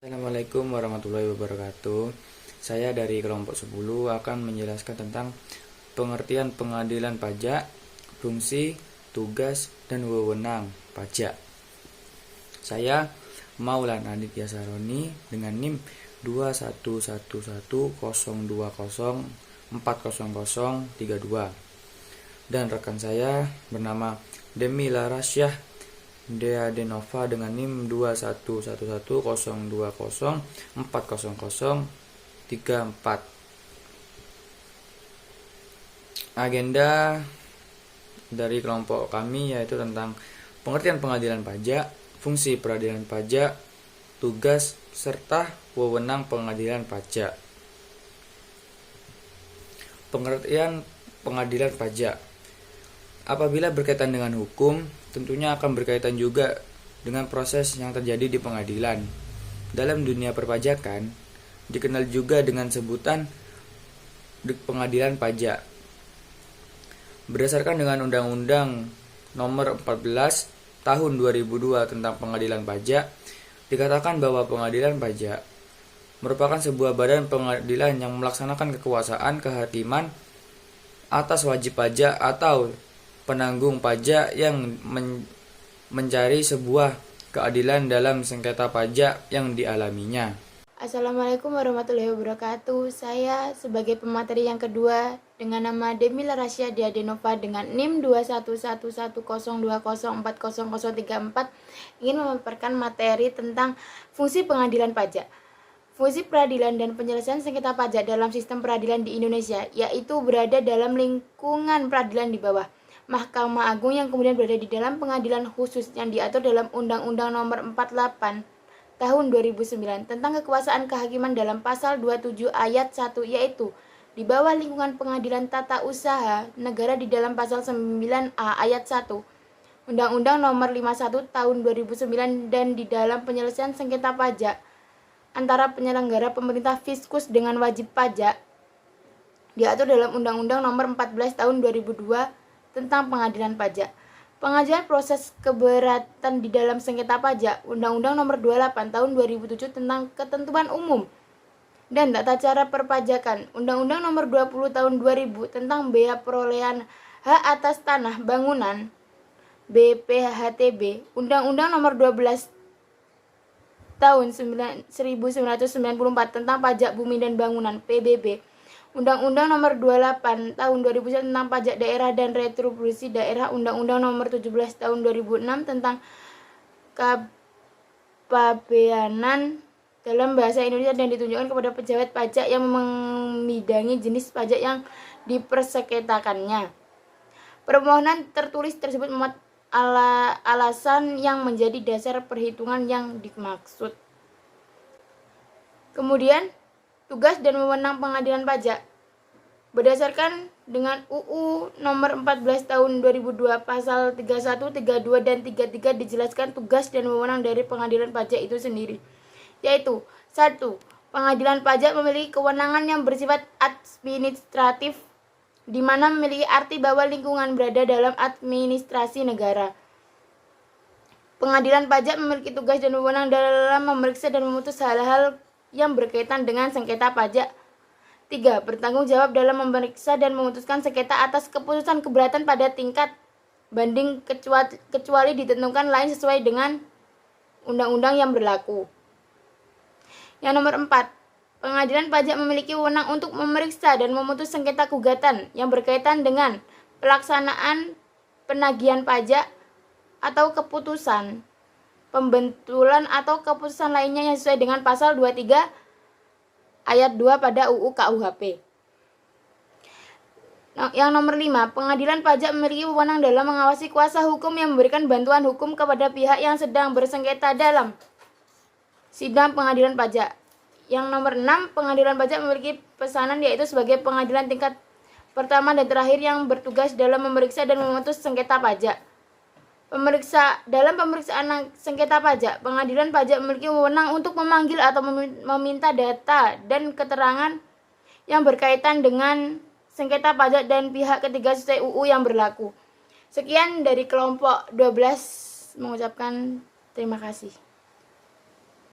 Assalamualaikum warahmatullahi wabarakatuh. Saya dari kelompok 10 akan menjelaskan tentang pengertian pengadilan pajak, fungsi, tugas, dan wewenang pajak. Saya Maulana Aditya Saroni dengan NIM 2111020400032 dan rekan saya bernama Demi Larasyah Deadenova dengan NIM 2111020400034. Agenda dari kelompok kami yaitu tentang pengertian pengadilan pajak, fungsi peradilan pajak, tugas, serta wewenang pengadilan pajak. Pengertian pengadilan pajak. Apabila berkaitan dengan hukum, tentunya akan berkaitan juga dengan proses yang terjadi di pengadilan. Dalam dunia perpajakan, dikenal juga dengan sebutan pengadilan pajak. Berdasarkan dengan Undang-Undang Nomor 14 Tahun 2002 tentang Pengadilan Pajak, dikatakan bahwa pengadilan pajak merupakan sebuah badan pengadilan yang melaksanakan kekuasaan kehakiman atas wajib pajak atau penanggung pajak yang mencari sebuah keadilan dalam sengketa pajak yang dialaminya. Assalamualaikum warahmatullahi wabarakatuh. Saya sebagai pemateri yang kedua dengan nama Demi Larasyah Deadenova dengan NIM 2111020400034 ingin memaparkan materi tentang fungsi pengadilan pajak. Fungsi peradilan dan penyelesaian sengketa pajak dalam sistem peradilan di Indonesia, yaitu berada dalam lingkungan peradilan di bawah Mahkamah Agung yang kemudian berada di dalam pengadilan khusus yang diatur dalam Undang-Undang Nomor 48 Tahun 2009 tentang kekuasaan kehakiman dalam pasal 27 ayat 1, yaitu di bawah lingkungan pengadilan tata usaha negara di dalam pasal 9A ayat 1 Undang-Undang Nomor 51 Tahun 2009 dan di dalam penyelesaian sengketa pajak antara penyelenggara pemerintah fiskus dengan wajib pajak diatur dalam Undang-Undang Nomor 14 Tahun 2002 tentang pengadilan pajak. Pengajuan proses keberatan di dalam sengketa pajak, Undang-Undang Nomor 28 Tahun 2007 tentang ketentuan umum dan tata cara perpajakan, Undang-Undang Nomor 20 Tahun 2000 tentang bea perolehan hak atas tanah bangunan, BPHTB, Undang-Undang Nomor 12 Tahun 1994 tentang pajak bumi dan bangunan, PBB, Undang-Undang Nomor 28 Tahun 2001 tentang pajak daerah dan retribusi daerah, Undang-Undang Nomor 17 Tahun 2006 tentang kepabeanan dalam bahasa Indonesia dan ditunjukkan kepada pejabat pajak yang membidangi jenis pajak yang dipersengketakannya. Permohonan tertulis tersebut memuat alasan yang menjadi dasar perhitungan yang dimaksud. Kemudian tugas dan wewenang pengadilan pajak. Berdasarkan dengan UU Nomor 14 Tahun 2002 Pasal 31, 32 dan 33 dijelaskan tugas dan wewenang dari pengadilan pajak itu sendiri, yaitu 1. Pengadilan pajak memiliki kewenangan yang bersifat administratif, di mana memiliki arti bahwa lingkungan berada dalam administrasi negara. Pengadilan pajak memiliki tugas dan wewenang dalam memeriksa dan memutus hal-hal yang berkaitan dengan sengketa pajak. 3. Bertanggung jawab dalam memeriksa dan memutuskan sengketa atas keputusan keberatan pada tingkat banding kecuali ditentukan lain sesuai dengan undang-undang yang berlaku. Yang nomor 4. Pengadilan pajak memiliki wewenang untuk memeriksa dan memutus sengketa gugatan yang berkaitan dengan pelaksanaan penagihan pajak atau keputusan pembentulan atau keputusan lainnya yang sesuai dengan pasal 23 ayat 2 pada UU KUHP. Yang nomor 5, pengadilan pajak memiliki wewenang dalam mengawasi kuasa hukum yang memberikan bantuan hukum kepada pihak yang sedang bersengketa dalam sidang pengadilan pajak. Yang nomor 6, pengadilan pajak memiliki pesanan yaitu sebagai pengadilan tingkat pertama dan terakhir yang bertugas dalam memeriksa dan memutus sengketa pajak. Dalam pemeriksaan sengketa pajak, pengadilan pajak memiliki wewenang untuk memanggil atau meminta data dan keterangan yang berkaitan dengan sengketa pajak dan pihak ketiga sesuai UU yang berlaku. Sekian dari kelompok 12 mengucapkan terima kasih.